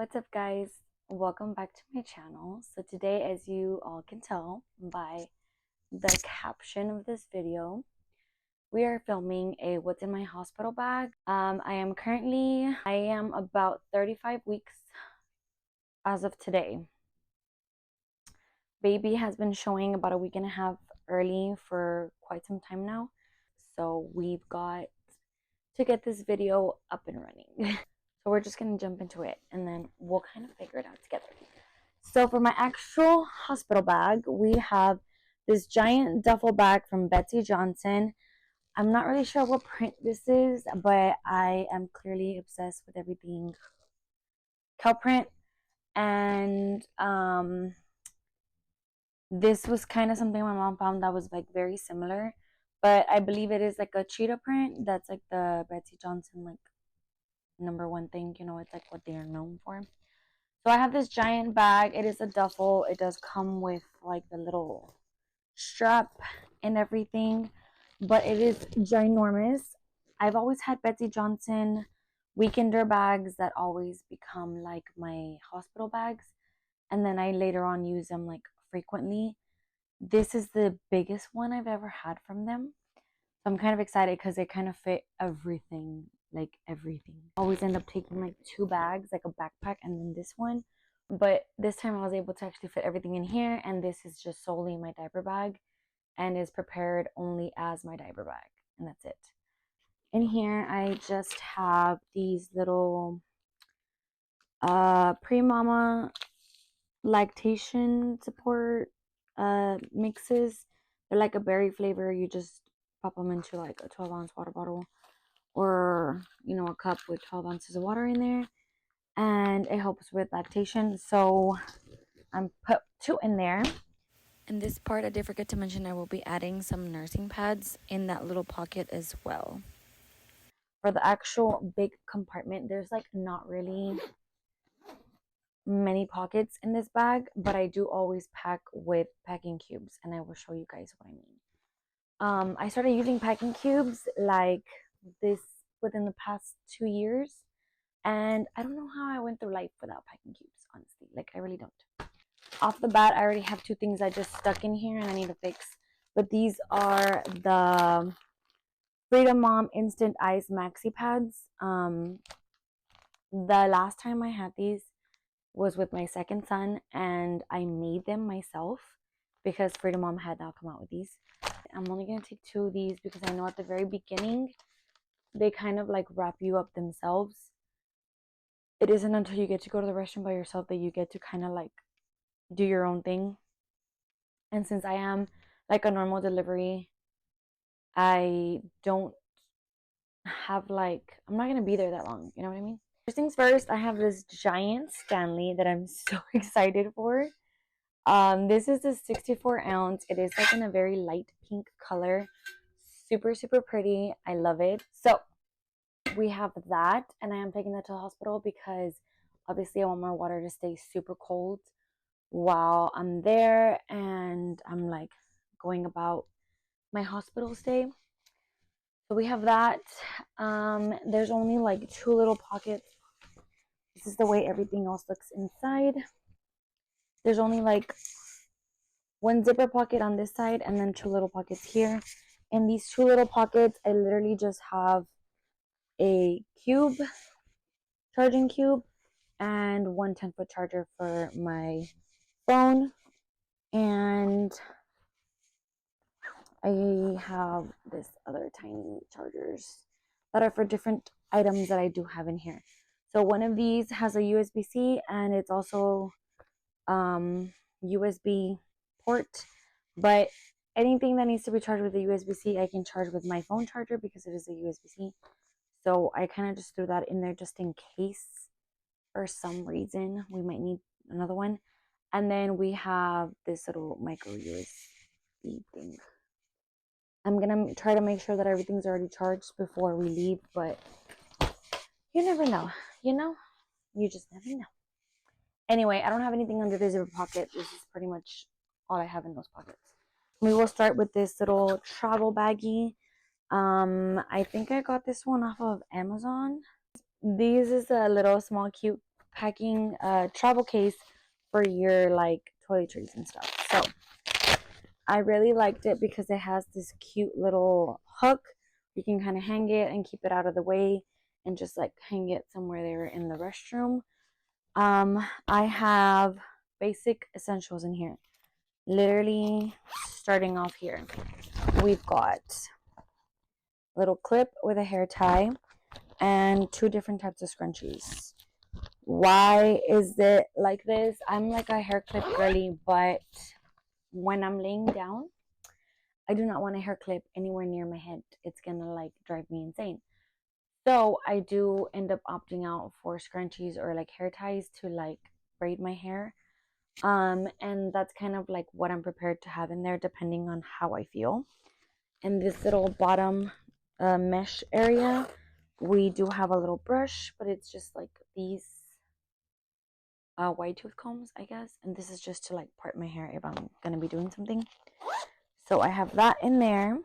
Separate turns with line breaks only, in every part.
What's up, guys? Welcome back to my channel. So today, as you all can tell by the caption of this video, we are filming a what's in my hospital bag. I am about 35 weeks as of today. Baby has been showing about a week and a half early for quite some time now. So we've got to get this video up and running. So we're just going to jump into it and then we'll kind of figure it out together. So for my actual hospital bag, we have this giant duffel bag from Betsy Johnson. I'm not really sure what print this is, but I am clearly obsessed with everything cow print. And this was kind of something my mom found that was like very similar. But I believe it is like a cheetah print. That's like the Betsy Johnson like #1 thing. You know, it's like what they are known for. So I have this giant bag. It is a duffel. It does come with like the little strap and everything, but it is ginormous. I've always had Betsy Johnson weekender bags that always become like my hospital bags, and then I later on use them like frequently. This is the biggest one I've ever had from them. So I'm kind of excited because they kind of fit everything, like everything. I always end up taking like 2 bags, like a backpack and then this one. But this time I was able to actually fit everything in here, and this is just solely my diaper bag and is prepared only as my diaper bag, and that's it. In here I just have these little pre-mama lactation support mixes. They're like a berry flavor. You just pop them into like a 12-ounce water bottle, or you know, a cup with 12 ounces of water in there, and it helps with lactation. So I'm put 2 in there. In this part, I did forget to mention I will be adding some nursing pads in that little pocket as well. For the actual big compartment, there's like not really many pockets in this bag, but I do always pack with packing cubes, and I will show you guys what I mean. I started using packing cubes like this within the past 2 years, and I don't know how I went through life without packing cubes, honestly. Like, I really don't. Off the bat, I already have 2 things I just stuck in here and I need to fix. But these are the Freedom Mom Instant Ice Maxi Pads. The last time I had these was with my second son, and I made them myself because Freedom Mom had not come out with these. I'm only going to take 2 of these because I know at the very beginning they kind of like wrap you up themselves. It isn't until you get to go to the restroom by yourself that you get to kind of like do your own thing. And since I am like a normal delivery, I don't have like, I'm not going to be there that long. You know what I mean? First things first, I have this giant Stanley that I'm so excited for. This is a 64 ounce. It is like in a very light pink color. Super, super pretty. I love it. So we have that, and I am taking that to the hospital because obviously I want my water to stay super cold while I'm there and I'm like going about my hospital stay. So we have that. There's only like 2 little pockets. This is the way everything else looks inside. There's only like 1 zipper pocket on this side and then 2 little pockets here. In these 2 little pockets, I literally just have a cube, charging cube, and 1 10-foot charger for my phone. And I have this other tiny chargers that are for different items that I do have in here. So one of these has a USB-C, and it's also USB port, but anything that needs to be charged with a USB-C, I can charge with my phone charger because it is a USB-C. So I kind of just threw that in there just in case for some reason we might need another one. And then we have this little micro USB thing. I'm gonna try to make sure that everything's already charged before we leave, but you never know, you know? You just never know. Anyway, I don't have anything under the zipper pocket. This is pretty much all I have in those pockets. We will start with this little travel baggie. I think I got this one off of Amazon. This is a little small cute packing travel case for your like toiletries and stuff. So I really liked it because it has this cute little hook. You can kind of hang it and keep it out of the way and just like hang it somewhere there in the restroom. I have basic essentials in here. Literally starting off here, we've got a little clip with a hair tie and 2 different types of scrunchies. Why is it like this? I'm like a hair clip girly, but when I'm laying down, I do not want a hair clip anywhere near my head. It's gonna like drive me insane. So I do end up opting out for scrunchies or like hair ties to like braid my hair. And that's kind of like what I'm prepared to have in there depending on how I feel. In this little bottom mesh area, we do have a little brush, but it's just like these wide tooth combs, I guess. And this is just to like part my hair if I'm gonna be doing something. So I have that in there.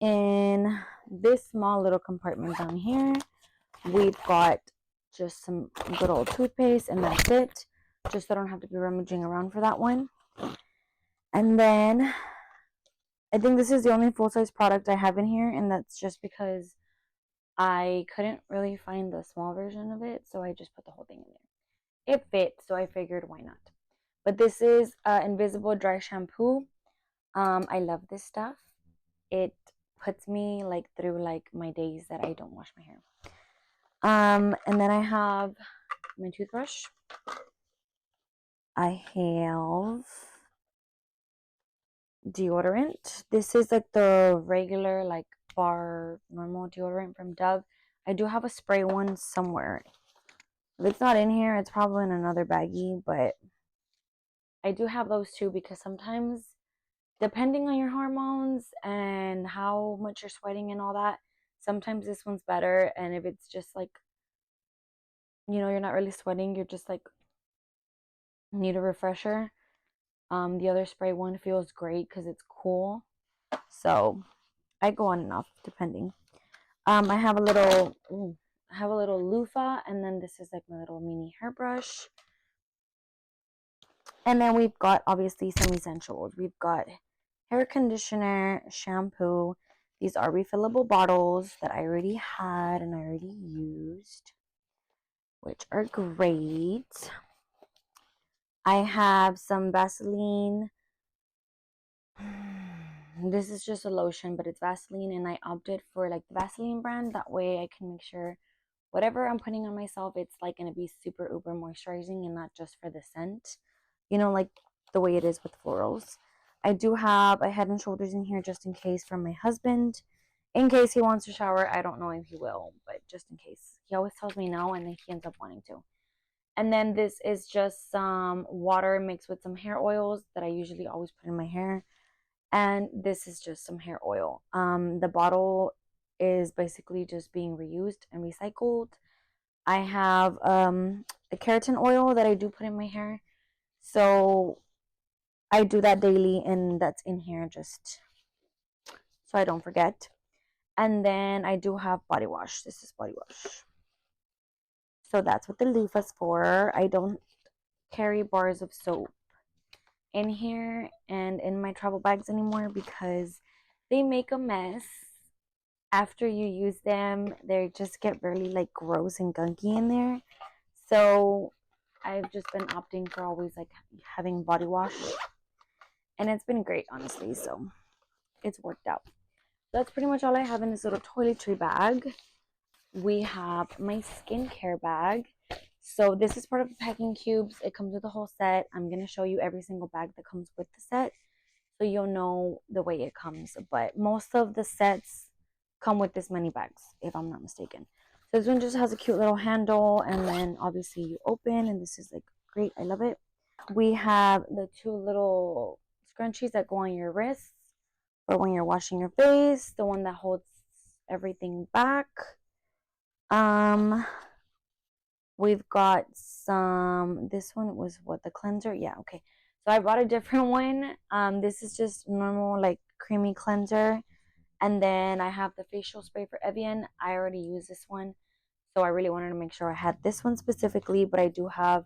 In this small little compartment down here, we've got just some good old toothpaste, and that's it. Just so I don't have to be rummaging around for that one. And then I think this is the only full-size product I have in here, and that's just because I couldn't really find the small version of it, so I just put the whole thing in there. It fit, so I figured why not. But this is Invisible Dry Shampoo. I love this stuff. It puts me like through like my days that I don't wash my hair. And then I have my toothbrush. I have deodorant. This is like the regular like bar normal deodorant from Dove. I do have a spray one somewhere. If it's not in here, it's probably in another baggie, but I do have those too because sometimes depending on your hormones and how much you're sweating and all that, sometimes this one's better. And if it's just like, you're not really sweating, you're just like need a refresher, the other spray one feels great because it's cool. So I go on and off depending. I have a little loofah, and then this is like my little mini hairbrush. And then we've got obviously some essentials. We've got hair conditioner, shampoo. These are refillable bottles that I already had and I already used, which are great. I have some Vaseline. This is just a lotion, but it's Vaseline, and I opted for like the Vaseline brand. That way I can make sure whatever I'm putting on myself, it's like going to be super uber moisturizing and not just for the scent, like the way it is with florals. I do have a Head and Shoulders in here just in case from my husband, in case he wants to shower. I don't know if he will, but just in case. He always tells me no, and then he ends up wanting to. And then this is just some water mixed with some hair oils that I usually always put in my hair. And this is just some hair oil. The bottle is basically just being reused and recycled. I have a keratin oil that I do put in my hair. So I do that daily, and that's in here just so I don't forget. And then I do have body wash. This is body wash. So that's what the loofah's for. I don't carry bars of soap in here and in my travel bags anymore because they make a mess after you use them. They just get really like gross and gunky in there. So I've just been opting for always like having body wash, and it's been great, honestly. So it's worked out. That's pretty much all I have in this little toiletry bag. We have my skincare bag. So this is part of the packing cubes. It comes with a whole set. I'm going to show you every single bag that comes with the set so you'll know the way it comes. But most of the sets come with this many bags, if I'm not mistaken. So this one just has a cute little handle, and then obviously you open, and this is like great. I love it. We have the 2 little scrunchies that go on your wrists for when you're washing your face, the one that holds everything back. We've got some, this one was what, the cleanser? Yeah, okay. So I bought a different one. This is just normal like creamy cleanser. And then I have the facial spray for Evian. I already use this one. So I really wanted to make sure I had this one specifically, but I do have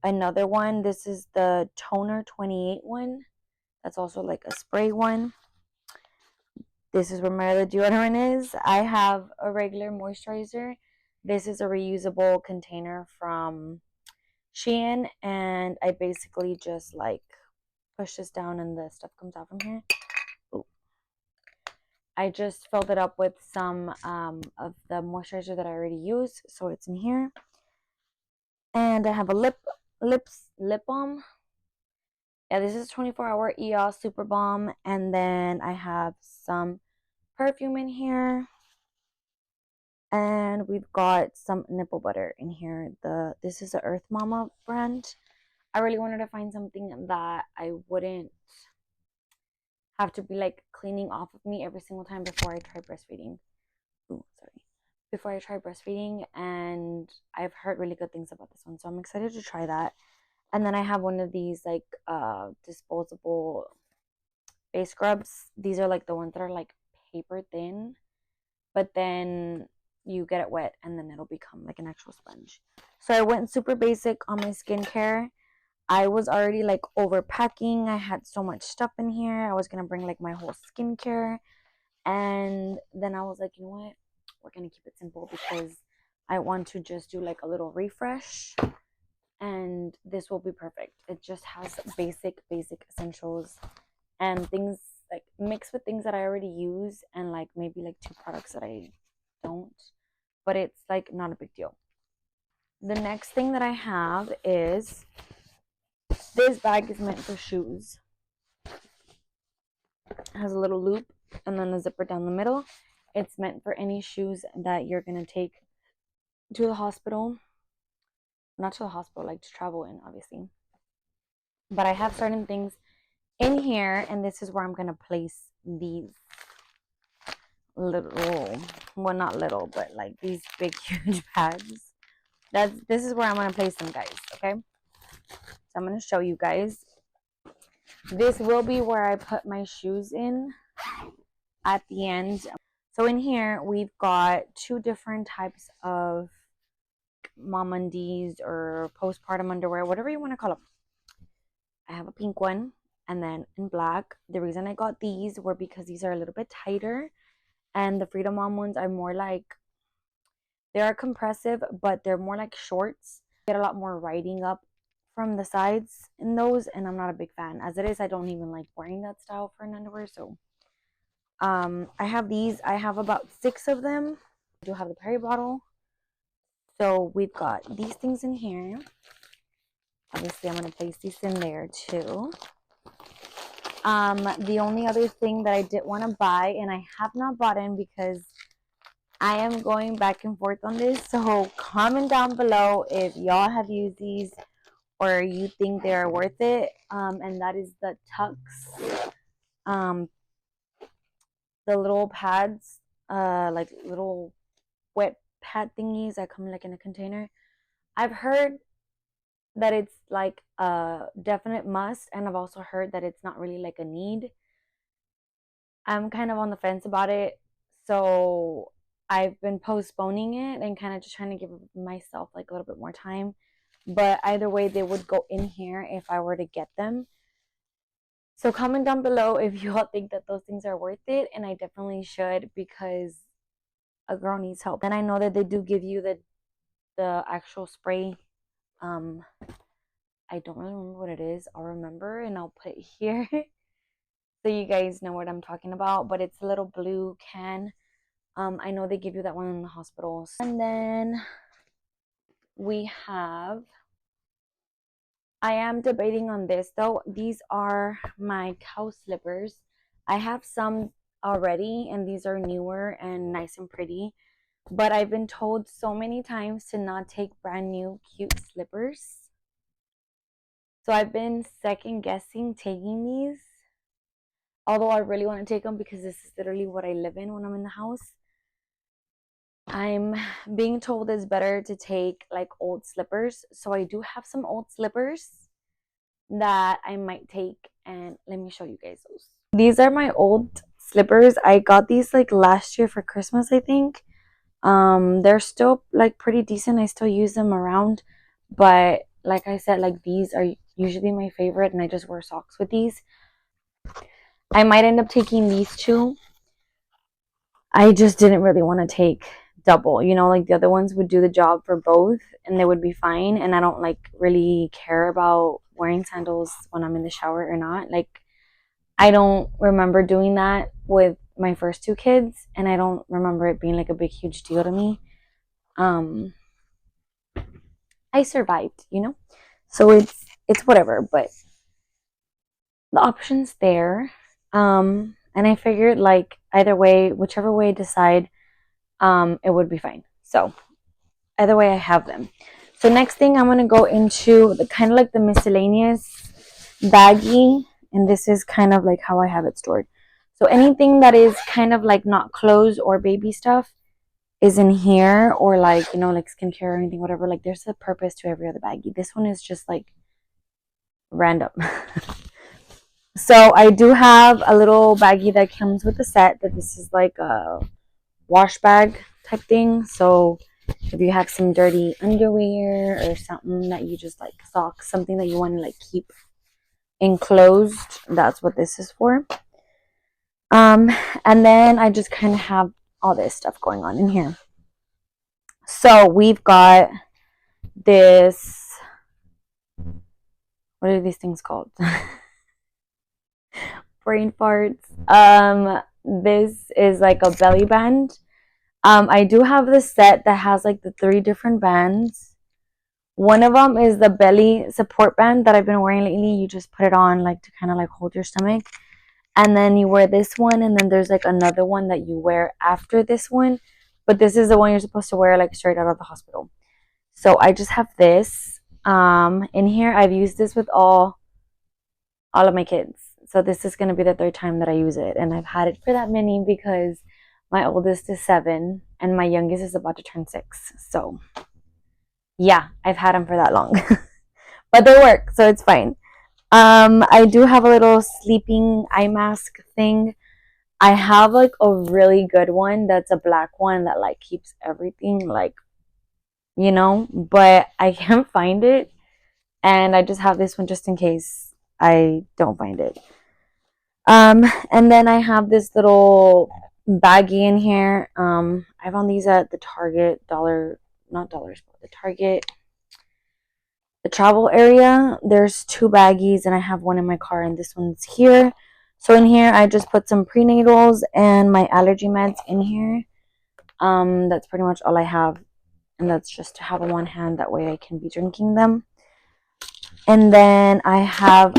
another one. This is the Toner 28 one. That's also like a spray one. This is where my other deodorant is. I have a regular moisturizer. This is a reusable container from Shein, and I basically just like push this down and the stuff comes out from here. Ooh. I just filled it up with some of the moisturizer that I already used, so it's in here. And I have a lip balm. Yeah, this is 24-hour EOS Super Balm, and then I have some perfume in here, and we've got some nipple butter in here. This is the Earth Mama brand. I really wanted to find something that I wouldn't have to be like cleaning off of me every single time before I try breastfeeding. Ooh, sorry. Before I try breastfeeding, and I've heard really good things about this one, so I'm excited to try that. And then I have one of these like disposable face scrubs. These are like the ones that are like paper thin, but then you get it wet and then it'll become like an actual sponge. So I went super basic on my skincare. I was already like overpacking. I had so much stuff in here. I was gonna bring like my whole skincare, and then I was like, you know what? We're gonna keep it simple because I want to just do like a little refresh, and this will be perfect. It just has basic essentials and things like mixed with things that I already use, and like maybe like two products that I don't, but it's like not a big deal. The next thing that I have is this bag is meant for shoes. It has a little loop and then a zipper down the middle. It's meant for any shoes that you're gonna take to the hospital. Not to the hospital, like to travel in, obviously. But I have certain things in here, and this is where I'm gonna place these little, well, not little, but like these big huge bags. This is where I'm gonna place them, guys. Okay, so I'm gonna show you guys. This will be where I put my shoes in at the end. So in here we've got two different types of mom undies or postpartum underwear, whatever you want to call them. I have a pink one and then in black. The reason I got these were because these are a little bit tighter, and the Freedom Mom ones are more like, they are compressive, but they're more like shorts. You get a lot more writing up from the sides in those, and I'm not a big fan. As it is, I don't even like wearing that style for an underwear. So I have these. I have about 6 of them. I do have the Perry bottle. So we've got these things in here. Obviously, I'm going to place these in there too. The only other thing that I did want to buy, and I have not bought in because I am going back and forth on this. So comment down below if y'all have used these or you think they're worth it. And that is the Tucks. The little pads, like little wet pad thingies that come like in a container. I've heard that it's like a definite must, and I've also heard that it's not really like a need. I'm kind of on the fence about it, so I've been postponing it and kind of just trying to give myself like a little bit more time. But either way, they would go in here if I were to get them. So comment down below if you all think that those things are worth it, and I definitely should because a girl needs help. And I know that they do give you the actual spray. I don't really remember what it is. I'll remember and I'll put it here so you guys know what I'm talking about. But it's a little blue can. I know they give you that one in the hospitals. And then we have, I am debating on this though. These are my cow slippers. I have some already, and these are newer and nice and pretty. But I've been told so many times to not take brand new cute slippers. So I've been second guessing taking these. Although I really want to take them because this is literally what I live in when I'm in the house. I'm being told it's better to take like old slippers. So I do have some old slippers that I might take, and let me show you guys those. These are my old slippers. I got these like last year for Christmas, I think. They're still like pretty decent. I still use them around, but like I said, like these are usually my favorite, and I just wear socks with these. I might end up taking these two. I just didn't really want to take double, like the other ones would do the job for both and they would be fine. And I don't like really care about wearing sandals when I'm in the shower or not. Like, I don't remember doing that with my first two kids, and I don't remember it being like a big, huge deal to me. Um, I survived. So it's whatever, but the option's there. And I figured like either way, whichever way I decide, it would be fine. So either way, I have them. So next thing I'm gonna go into the kind of like the miscellaneous baggie, and this is kind of like how I have it stored. So anything that is kind of like not clothes or baby stuff is in here, or like like skincare or anything, whatever. Like there's a purpose to every other baggie. This one is just like random. So I do have a little baggie that comes with the set. That this is like a wash bag type thing. So if you have some dirty underwear or something that you just like socks, something that you want to like keep enclosed, that's what this is for. And then I just kind of have all this stuff going on in here. So we've got this, what are these things called? Brain farts. This is like a belly band. I do have this set that has like the 3 different bands. One of them is the belly support band that I've been wearing lately. You just put it on like to kind of like hold your stomach. And then you wear this one, and then there's like another one that you wear after this one. But this is the one you're supposed to wear like straight out of the hospital. So I just have this. In here, I've used this with all of my kids. So this is going to be the 3rd time that I use it. And I've had it for that many because my oldest is 7 and my youngest is about to turn 6. So yeah, I've had them for that long. But they work, so it's fine. I do have a little sleeping eye mask thing. I have like a really good one that's a black one that like keeps everything like, but I can't find it. And I just have this one just in case I don't find it. And then I have this little baggie in here. I found these at the Target not dollars, but the Target, the travel area. There's 2 baggies, and I have one in my car, and this one's here. So in here, I just put some prenatals and my allergy meds in here. That's pretty much all I have, and that's just to have them on hand. That way, I can be drinking them. And then I have.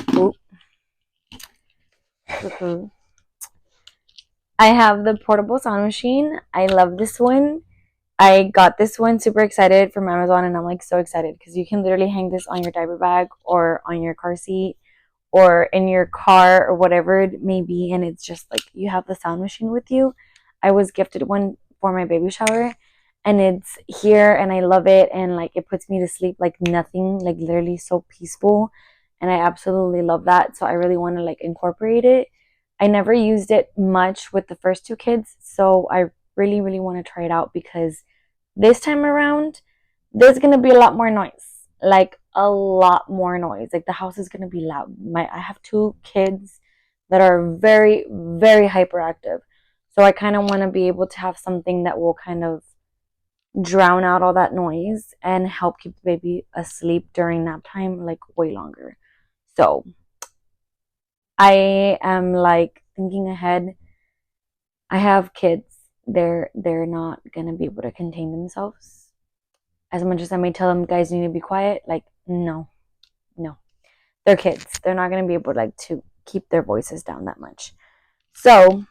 I have the portable sound machine. I love this one. I got this one super excited from Amazon, and I'm like so excited because you can literally hang this on your diaper bag or on your car seat or in your car or whatever it may be, and it's just like you have the sound machine with you. I was gifted one for my baby shower, and it's here, and I love it, and like it puts me to sleep like nothing, like literally so peaceful, and I absolutely love that. So I really want to like incorporate it. I never used it much with the first 2 kids, so I really, really want to try it out because this time around, there's gonna be a lot more noise. Like a lot more noise. Like the house is gonna be loud. I have 2 kids that are very, very hyperactive. So I kind of want to be able to have something that will kind of drown out all that noise and help keep the baby asleep during nap time like way longer. So I am like thinking ahead. I have kids. They're not gonna be able to contain themselves. As much as I may tell them, guys, you need to be quiet. Like, no. They're kids. They're not gonna be able like to keep their voices down that much. So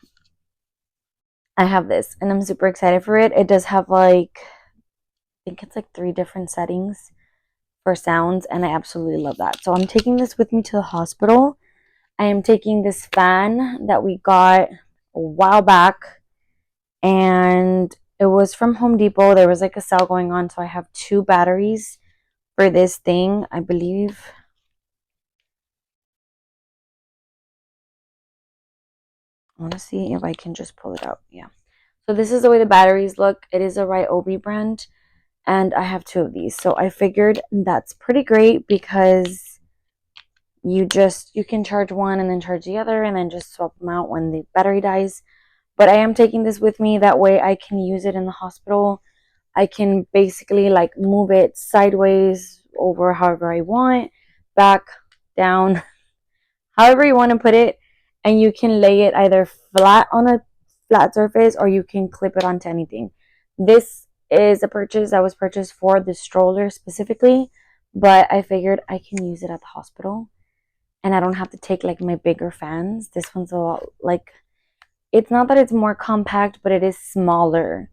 I have this, and I'm super excited for it. It does have like, I think it's like 3 different settings for sounds, and I absolutely love that. So I'm taking this with me to the hospital. I am taking this fan that we got a while back, and it was from Home Depot. There was like a sale going on, so I have 2 batteries for this thing, I believe. I want to see if I can just pull it out. Yeah. So this is the way the batteries look. It is a Ryobi brand, and I have 2 of these. So I figured that's pretty great because you can charge one and then charge the other and then just swap them out when the battery dies. But I am taking this with me, that way I can use it in the hospital. I can basically like move it sideways, over, however I want, back, down, however you want to put it, and you can lay it either flat on a flat surface or you can clip it onto anything. This is a purchase that was purchased for the stroller specifically, but I figured I can use it at the hospital and I don't have to take like my bigger fans. This one's a lot like, it's not that it's more compact, but it is smaller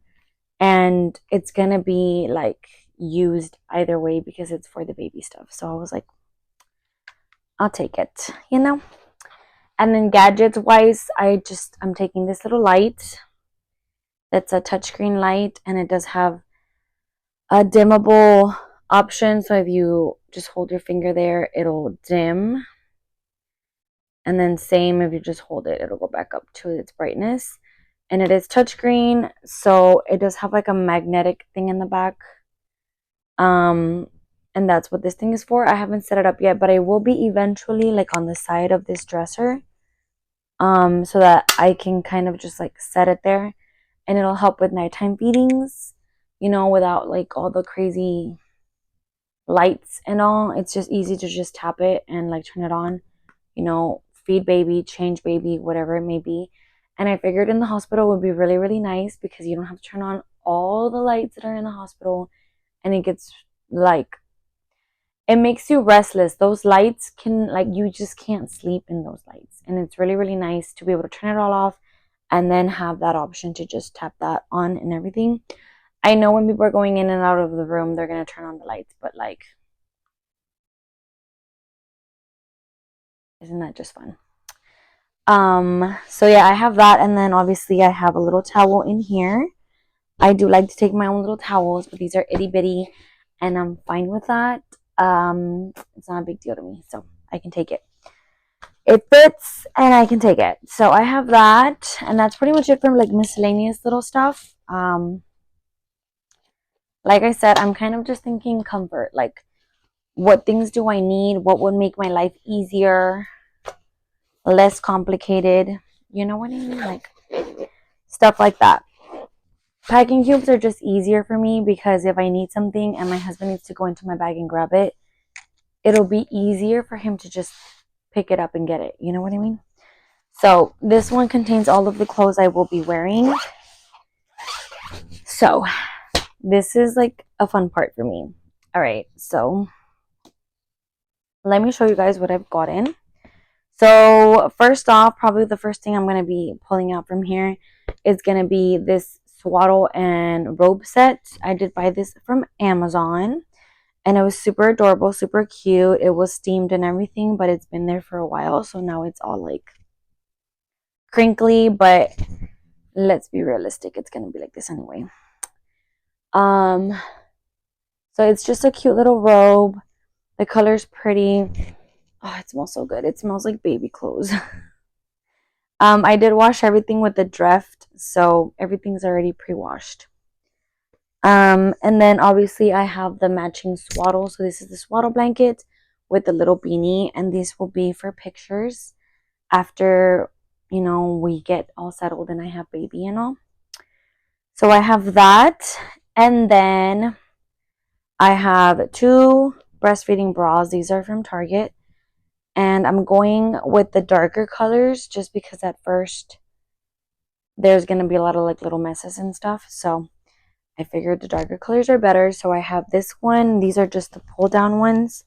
and it's gonna be like used either way because it's for the baby stuff. So I was like, I'll take it, you know. And then gadgets wise, I'm taking this little light. That's a touchscreen light, and it does have a dimmable option. So if you just hold your finger there, it'll dim. And then same, if you just hold it, it'll go back up to its brightness. And it is touchscreen, so it does have like a magnetic thing in the back. And that's what this thing is for. I haven't set it up yet, but I will be eventually like on the side of this dresser. So that I can kind of just like set it there, and it'll help with nighttime feedings, you know, without like all the crazy lights and all. It's just easy to just tap it and like turn it on, you know, feed baby, change baby, whatever it may be. And I figured in the hospital would be really, really nice because you don't have to turn on all the lights that are in the hospital, and it gets like, it makes you restless. Those lights can, like, you just can't sleep in those lights. And it's really, really nice to be able to turn it all off and then have that option to just tap that on and everything. I know when people are going in and out of the room, they're going to turn on the lights, but like, isn't that just fun? So yeah, I have that. And then obviously I have a little towel in here. I do like to take my own little towels, but these are itty bitty and I'm fine with that. It's not a big deal to me, so I can take it. It fits and I can take it. So I have that, and that's pretty much it from like miscellaneous little stuff. Like I said, I'm kind of just thinking comfort. Like, what things do I need? What would make my life easier, less complicated? You know what I mean? Like, stuff like that. Packing cubes are just easier for me because if I need something and my husband needs to go into my bag and grab it, it'll be easier for him to just pick it up and get it. You know what I mean? So this one contains all of the clothes I will be wearing. So this is like a fun part for me. All right, so let me show you guys what I've gotten. So first off, probably the first thing I'm going to be pulling out from here is going to be this swaddle and robe set. I did buy this from Amazon, and it was super adorable, super cute. It was steamed and everything, but it's been there for a while, so now it's all like crinkly, but let's be realistic, it's going to be like this anyway. So it's just a cute little robe. The color's pretty. Oh, it smells so good. It smells like baby clothes. I did wash everything with the Drift, so everything's already pre-washed. And then obviously I have the matching swaddle. So this is the swaddle blanket with the little beanie, and these will be for pictures after, you know, we get all settled and I have baby and all. So I have that, and then I have 2 breastfeeding bras. These are from Target. And I'm going with the darker colors just because at first there's going to be a lot of like little messes and stuff. So I figured the darker colors are better. So I have this one. These are just the pull down ones.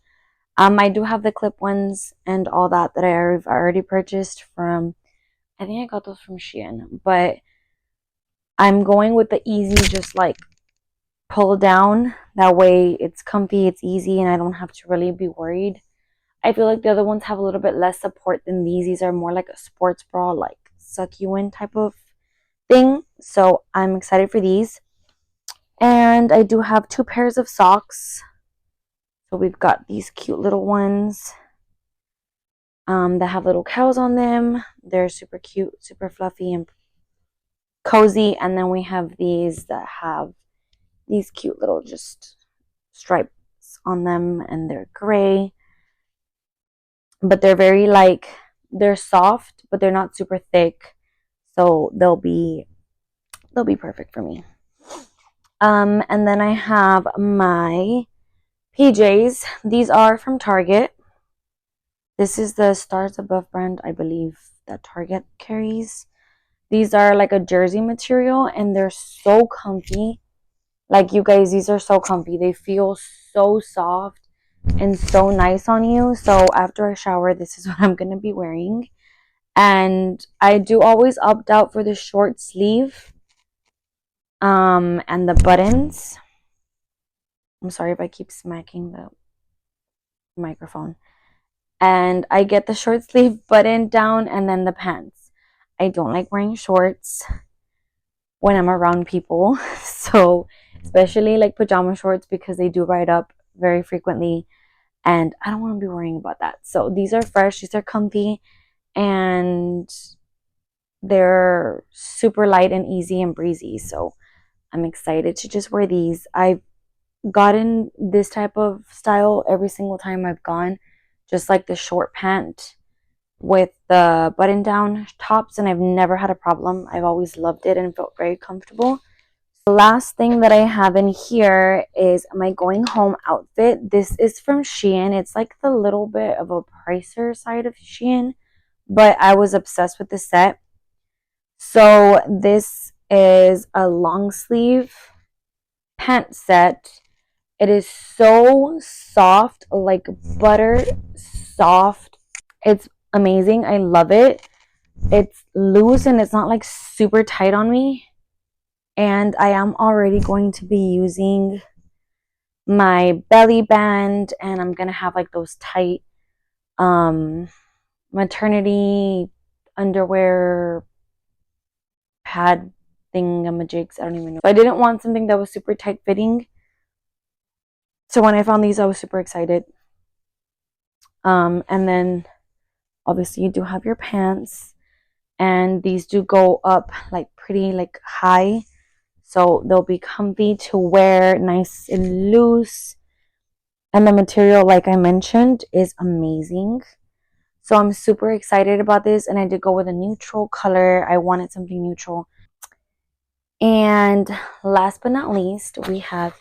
I do have the clip ones and all that I've already purchased from, I think I got those from Shein. But I'm going with the easy, just like pull down. That way it's comfy, it's easy, and I don't have to really be worried. I feel like the other ones have a little bit less support than these. These are more like a sports bra, like suck you in type of thing. So I'm excited for these. And I do have 2 pairs of socks. So we've got these cute little ones that have little cows on them. They're super cute, super fluffy, and cozy. And then we have these that have these cute little just stripes on them, and they're gray, but they're very like, they're soft, but they're not super thick, so they'll be perfect for me. And then I have my PJs. These are from Target. This is the Stars Above brand, I believe, that Target carries. These are like a jersey material, and they're so comfy. Like, you guys, these are so comfy. They feel so soft and so nice on you. So after I shower, this is what I'm going to be wearing. And I do always opt out for the short sleeve and the buttons. I'm sorry if I keep smacking the microphone. And I get the short sleeve button down and then the pants. I don't like wearing shorts when I'm around people. So, especially like pajama shorts, because they do ride up very frequently. And I don't want to be worrying about that. So these are fresh. These are comfy. And they're super light and easy and breezy. So I'm excited to just wear these. I've gotten this type of style every single time I've gone. Just like the short pant with the button down tops, and I've never had a problem. I've always loved it and felt very comfortable. The last thing that I have in here is my going home outfit. This is from Shein. It's like the little bit of a pricier side of Shein, but I was obsessed with the set. So this is a long sleeve pant set. It is so soft, like butter soft. It's amazing. I love it. It's loose and it's not like super tight on me. And I am already going to be using my belly band, and I'm gonna have like those tight maternity underwear pad thingamajigs. I don't even know. So I didn't want something that was super tight fitting. So when I found these, I was super excited. And then obviously you do have your pants, and these do go up like pretty like high, so they'll be comfy to wear, nice and loose. And the material, like I mentioned, is amazing. So I'm super excited about this, and I did go with a neutral color. I wanted something neutral. And last but not least, we have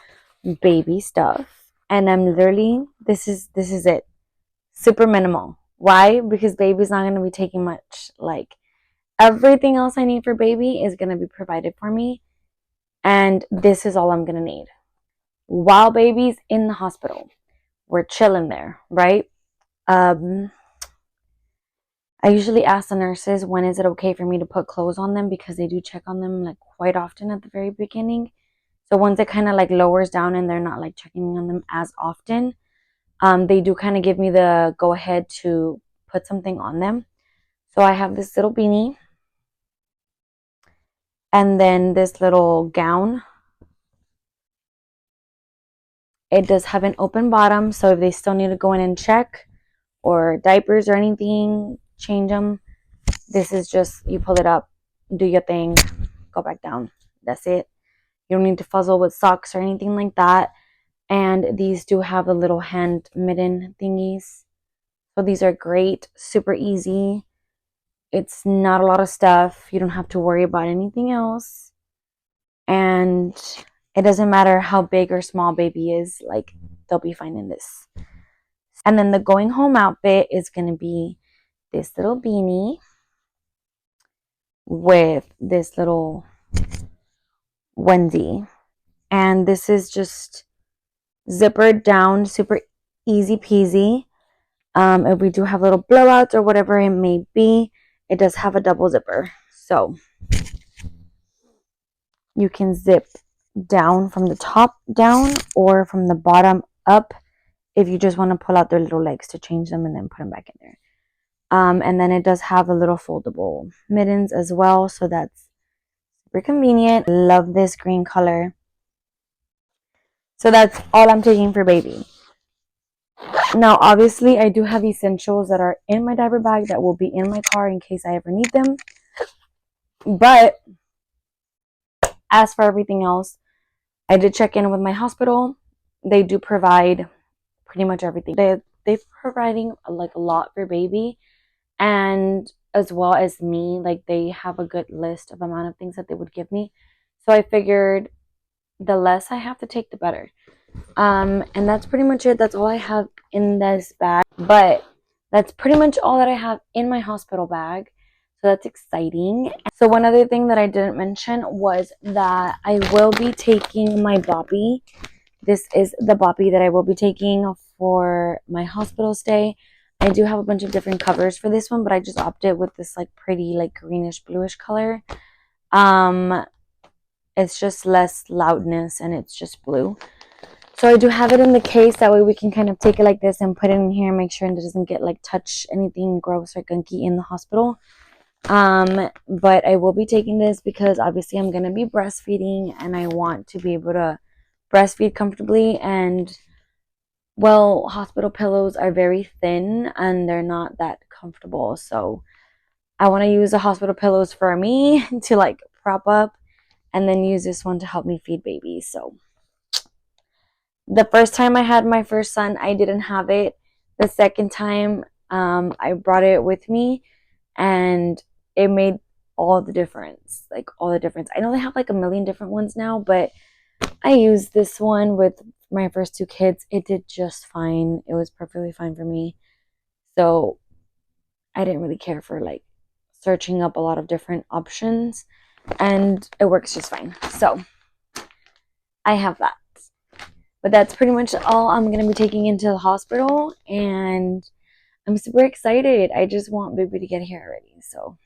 baby stuff. And I'm literally, this is it. Super minimal. Why? Because baby's not going to be taking much. Like, everything else I need for baby is going to be provided for me. And this is all I'm going to need. While baby's in the hospital, we're chilling there, right? I usually ask the nurses, when is it okay for me to put clothes on them, because they do check on them like quite often at the very beginning. So once it kind of like lowers down and they're not like checking on them as often, they do kind of give me the go ahead to put something on them. So I have this little beanie, and then this little gown. It does have an open bottom, so if they still need to go in and check, or diapers or anything, change them, this is just, you pull it up, do your thing, go back down. That's it. You don't need to fuzzle with socks or anything like that. And these do have a little hand mitten thingies. So these are great, super easy. It's not a lot of stuff. You don't have to worry about anything else. And it doesn't matter how big or small baby is, like, they'll be fine in this. And then the going home outfit is going to be this little beanie with this little onesie. And this is just zippered down, super easy peasy. If we do have little blowouts or whatever it may be, it does have a double zipper. So you can zip down from the top down or from the bottom up if you just want to pull out their little legs to change them and then put them back in there. And then it does have a little foldable mittens as well, so that's super convenient. Love this green color. So that's all I'm taking for baby. Now, obviously, I do have essentials that are in my diaper bag that will be in my car in case I ever need them. But as for everything else, I did check in with my hospital. They do provide pretty much everything. They're providing like a lot for baby, and as well as me. Like they have a good list of amount of things that they would give me. So I figured the less I have to take, the better. And that's pretty much it. That's all I have in this bag. But that's pretty much all that I have in my hospital bag. So that's exciting. So one other thing that I didn't mention was that I will be taking my boppy. This is the boppy that I will be taking for my hospital stay. I do have a bunch of different covers for this one, but I just opted with this like pretty like greenish bluish color. It's just less loudness and it's just blue. So I do have it in the case. That way we can kind of take it like this and put it in here and make sure it doesn't get like touch anything gross or gunky in the hospital. But I will be taking this because obviously I'm going to be breastfeeding and I want to be able to breastfeed comfortably. And well, hospital pillows are very thin and they're not that comfortable. So I want to use the hospital pillows for me to like prop up and then use this one to help me feed babies. So the first time I had my first son, I didn't have it. The second time, I brought it with me, and it made all the difference. Like all the difference. I know they have like a million different ones now, but I used this one with my first two kids. It did just fine. It was perfectly fine for me. So I didn't really care for like searching up a lot of different options, and it works just fine. So I have that. But that's pretty much all I'm going to be taking into the hospital. And I'm super excited. I just want baby to get here already. So